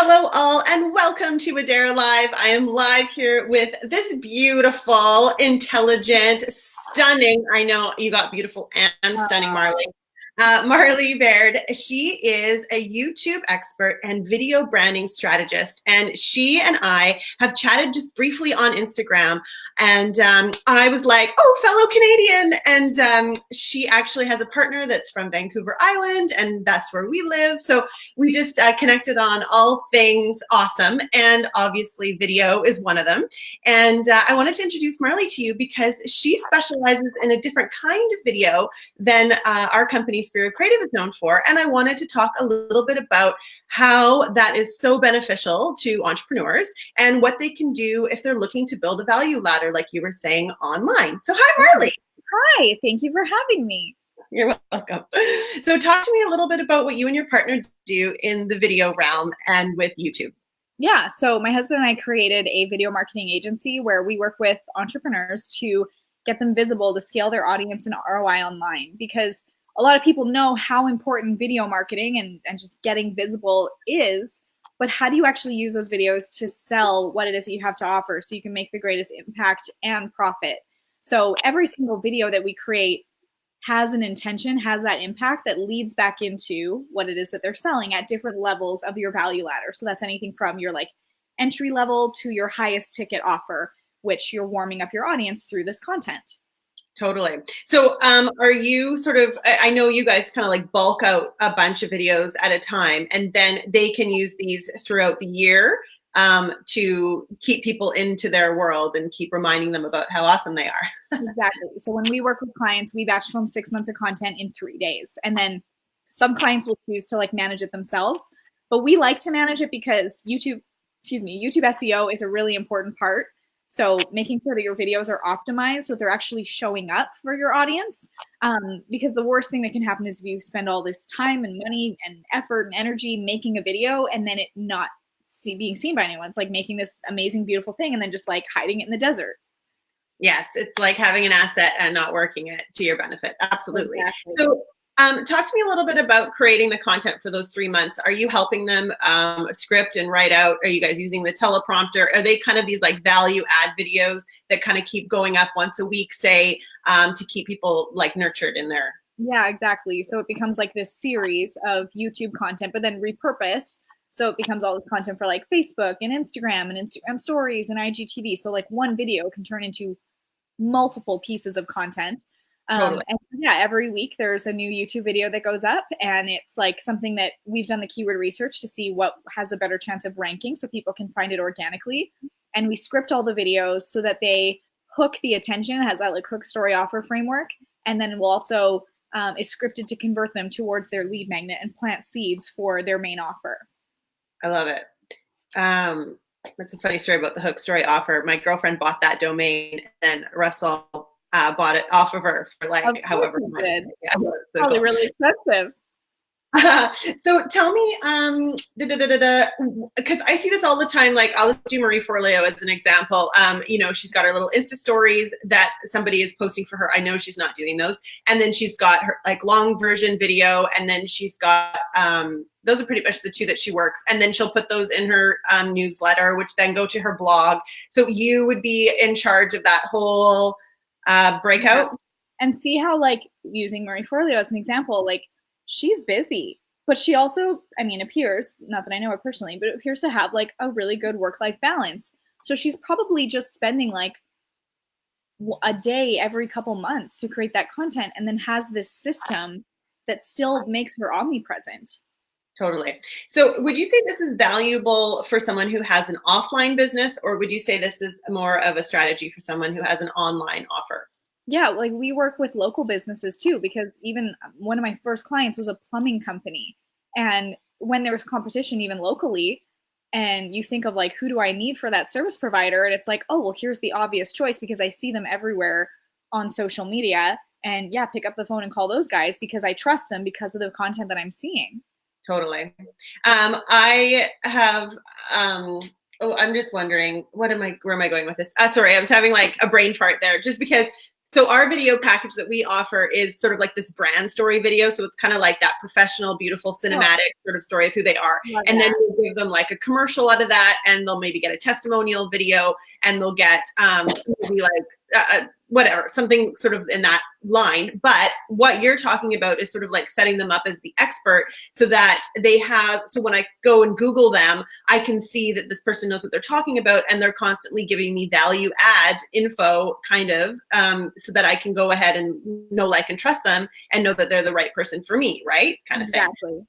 Hello all and welcome to Adara Live. I am live here with this beautiful, intelligent, stunning, I know you got beautiful and stunning Marley. Marley Baird. She is a YouTube expert and video branding strategist, and she and I have chatted just briefly on Instagram, and I was like, oh, fellow Canadian, and she actually has a partner that's from Vancouver Island, and that's where we live, so we just connected on all things awesome, and obviously video is one of them, and I wanted to introduce Marley to you because she specializes in a different kind of video than our company Spirit Creative is known for. And I wanted to talk a little bit about how that is so beneficial to entrepreneurs and what they can do if they're looking to build a value ladder, like you were saying, online. So hi, Marley. Hi, thank you for having me. You're welcome. So talk to me a little bit about what you and your partner do in the video realm and with YouTube. Yeah, so my husband and I created a video marketing agency where we work with entrepreneurs to get them visible to scale their audience and ROI online, because a lot of people know how important video marketing and just getting visible is, but how do you actually use those videos to sell what it is that you have to offer so you can make the greatest impact and profit? So every single video that we create has an intention, has that impact that leads back into what it is that they're selling at different levels of your value ladder. So that's anything from your entry level to your highest ticket offer, which you're warming up your audience through this content. Totally. So are you sort of, I know you guys kind of bulk out a bunch of videos at a time, and then they can use these throughout the year to keep people into their world and keep reminding them about how awesome they are. Exactly. So when we work with clients, we batch film 6 months of content in 3 days. And then some clients will choose to manage it themselves, but we like to manage it because YouTube SEO is a really important part. So making sure that your videos are optimized so they're actually showing up for your audience. Because the worst thing that can happen is if you spend all this time and money and effort and energy making a video and then it not being seen by anyone. It's like making this amazing, beautiful thing and then just hiding it in the desert. Yes, it's like having an asset and not working it to your benefit. Absolutely. Exactly. So talk to me a little bit about creating the content for those 3 months. Are you helping them script and write out? Are you guys using the teleprompter? Are they kind of these value add videos that kind of keep going up once a week, say, to keep people nurtured in there? Yeah, exactly. So it becomes this series of YouTube content, but then repurposed. So it becomes all this content for Facebook and Instagram stories and IGTV. So one video can turn into multiple pieces of content. Totally. And yeah, every week there's a new YouTube video that goes up, and it's something that we've done the keyword research to see what has a better chance of ranking so people can find it organically. And we script all the videos so that they hook the attention. It has that hook story offer framework. And then we'll also is scripted to convert them towards their lead magnet and plant seeds for their main offer. I love it. That's a funny story about the hook story offer. My girlfriend bought that domain, and Russell bought it off of her for however much. Yeah, probably cool. Really expensive. So tell me, because I see this all the time. I'll do Marie Forleo as an example. She's got her little Insta stories that somebody is posting for her. I know she's not doing those. And then she's got her long version video. And then she's got, those are pretty much the two that she works. And then she'll put those in her newsletter, which then go to her blog. So you would be in charge of that whole breakout. Yeah. And see how using Marie Forleo as an example, she's busy, but she also, appears, not that I know her personally, but it appears to have a really good work-life balance. So she's probably just spending a day every couple months to create that content, and then has this system that still makes her omnipresent. Totally. So would you say this is valuable for someone who has an offline business, or would you say this is more of a strategy for someone who has an online offer? Yeah, we work with local businesses too, because even one of my first clients was a plumbing company. And when there's competition, even locally, and you think of who do I need for that service provider? And it's oh, well, here's the obvious choice because I see them everywhere on social media. And yeah, pick up the phone and call those guys because I trust them because of the content that I'm seeing. Totally. I have, I'm just wondering, where am I going with this? Sorry, I was having a brain fart there just because. So our video package that we offer is sort of like this brand story video. So it's kind of like that professional, beautiful, cinematic sort of story of who they are. And then we'll give them like a commercial out of that, and they'll maybe get a testimonial video, and they'll get maybe like whatever, something sort of in that line. But what you're talking about is sort of like setting them up as the expert, so that they have, so when I go and Google them, I can see that this person knows what they're talking about, and they're constantly giving me value add info kind of, so that I can go ahead and know, like, and trust them and know that they're the right person for me, right? Kind of thing. Exactly.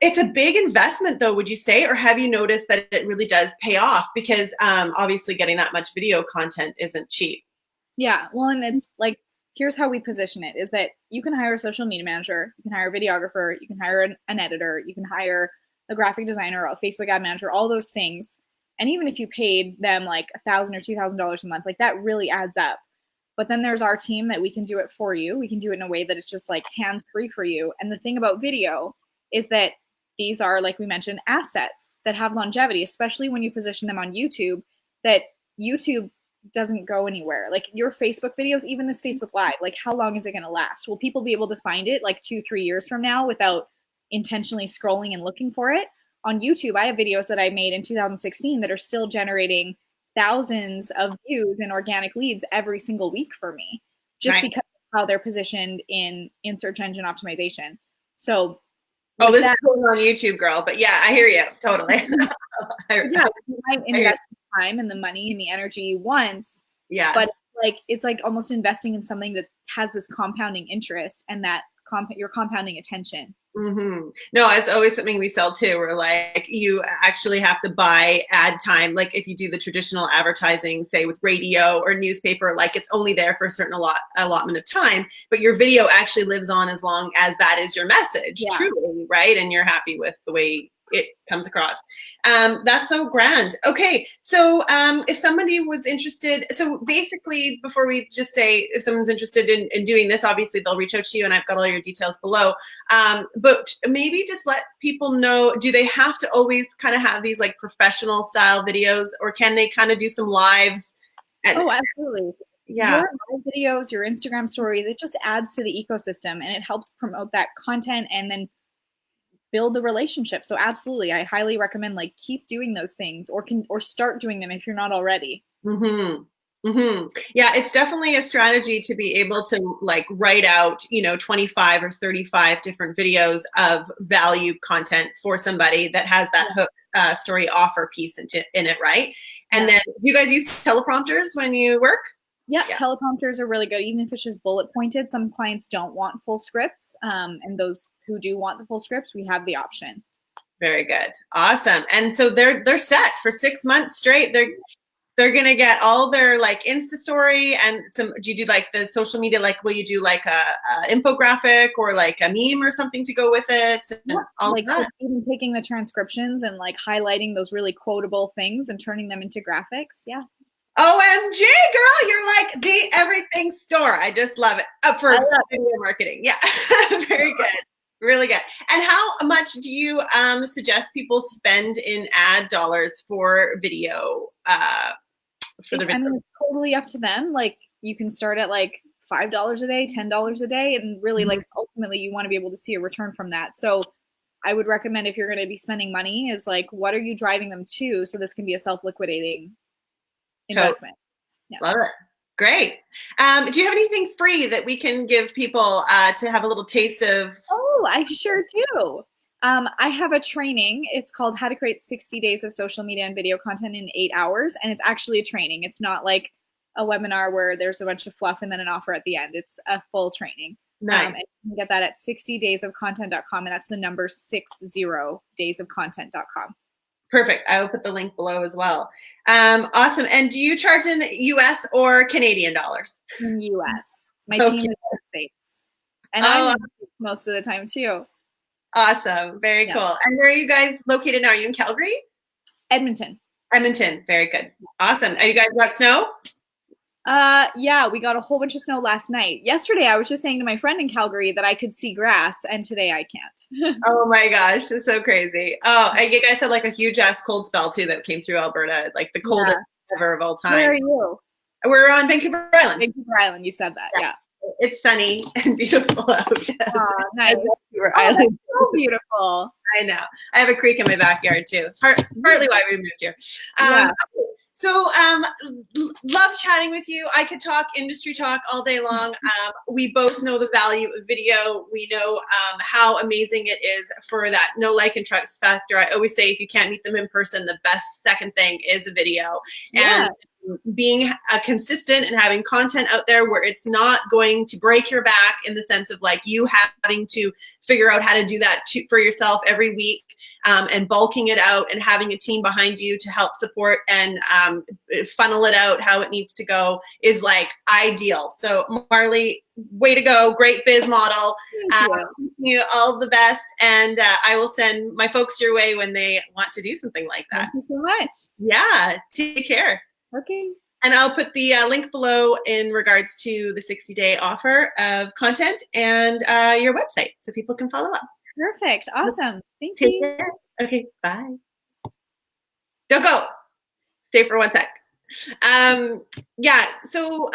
It's a big investment though, would you say, or have you noticed that it really does pay off? Because obviously getting that much video content isn't cheap. Yeah, well, and it's like, here's how we position it, is that you can hire a social media manager, you can hire a videographer, you can hire an editor, you can hire a graphic designer, a Facebook ad manager, all those things. And even if you paid them like $1,000 or $2,000 a month, like that really adds up. But then there's our team that we can do it for you. We can do it in a way that it's just like hands-free for you. And the thing about video is that these are, like we mentioned, assets that have longevity, especially when you position them on YouTube, that YouTube doesn't go anywhere. Like your Facebook videos, even this Facebook Live, like how long is it going to last? Will people be able to find it like 2-3 years from now without intentionally scrolling and looking for it? On YouTube, I have videos that I made in 2016 that are still generating thousands of views and organic leads every single week for me, just because of how they're positioned in search engine optimization. So this is going on YouTube, girl, but yeah, I hear you totally. Yeah, you might invest the time and the money and the energy once, but it's like almost investing in something that has this compounding interest, and that you're compounding attention. Mm-hmm. No, it's always something we sell too. We're like, you actually have to buy ad time. Like if you do the traditional advertising, say with radio or newspaper, like it's only there for a certain allotment of time, but your video actually lives on as long as that is your message, truly, right? And you're happy with the way it comes across. That's so grand. Okay, so if somebody was interested, so basically before we just say if someone's interested in doing this, obviously they'll reach out to you, and I've got all your details below. But maybe just let people know, do they have to always kind of have these like professional style videos, or can they kind of do some lives? Absolutely. Yeah. Your live videos, your Instagram stories, it just adds to the ecosystem, and it helps promote that content and then build the relationship. So absolutely, I highly recommend like keep doing those things, or start doing them if you're not already. Mm-hmm. Mm-hmm. Yeah, it's definitely a strategy to be able to like write out, 25 or 35 different videos of value content for somebody that has that hook story offer piece in it, right? And then you guys use teleprompters when you work? Yeah, teleprompters are really good, even if it's just bullet pointed. Some clients don't want full scripts, and those who do want the full scripts, we have the option. Very good. Awesome. And so they're set for 6 months straight. They're going to get all their like Insta story and some, do you do like the social media? Like, will you do like a infographic or like a meme or something to go with it? Like even taking the transcriptions and like highlighting those really quotable things and turning them into graphics. Yeah. OMG, girl, you're like the everything store. I just love it. For video marketing. Yeah. Very good. Really good. And how much do you suggest people spend in ad dollars for video? For the video? I mean, it's totally up to them. Like you can start at like $5 a day, $10 a day, and really like ultimately you want to be able to see a return from that. So I would recommend, if you're going to be spending money, is like, what are you driving them to? So this can be a self-liquidating investment. Yeah. Love it. Great. Do you have anything free that we can give people to have a little taste of? Oh, I sure do. I have a training. It's called How to Create 60 Days of Social Media and Video Content in 8 Hours. And it's actually a training. It's not like a webinar where there's a bunch of fluff and then an offer at the end. It's a full training. Nice. And you can get that at 60daysofcontent.com. And that's the number 60daysofcontent.com. Perfect. I will put the link below as well. Awesome. And do you charge in US or Canadian dollars? In US. My team is in the States. And I'm most of the time too. Awesome. Very cool. And where are you guys located now? Are you in Calgary? Edmonton. Edmonton. Very good. Awesome. Are you guys got snow? Yeah, we got a whole bunch of snow last night. Yesterday, I was just saying to my friend in Calgary that I could see grass, and today I can't. Oh my gosh, it's so crazy. Oh, you guys had like a huge ass cold spell too that came through Alberta, like the coldest ever of all time. Where are you? We're on Vancouver Island. Vancouver Island, you said that, yeah. It's sunny and beautiful out. Oh, nice. Vancouver Island. Island. So beautiful. I know. I have a creek in my backyard too. Partly why we moved here. So love chatting with you. I could talk industry talk all day long. We both know the value of video. We know how amazing it is for that no like and trust factor. I always say if you can't meet them in person, the best second thing is a video. Yeah. And being consistent and having content out there where it's not going to break your back in the sense of like you having to figure out how to do that for yourself every week, and bulking it out and having a team behind you to help support and funnel it out how it needs to go is like ideal. So Marley, way to go. Great biz model. Thank you. All the best. And I will send my folks your way when they want to do something like that. Thank you so much. Yeah. Take care. Okay. And I'll put the link below in regards to the 60-day offer of content and your website so people can follow up. Perfect. Awesome. Thank Take you. care. Okay. Bye. Don't go. Stay for 1 sec. Yeah. So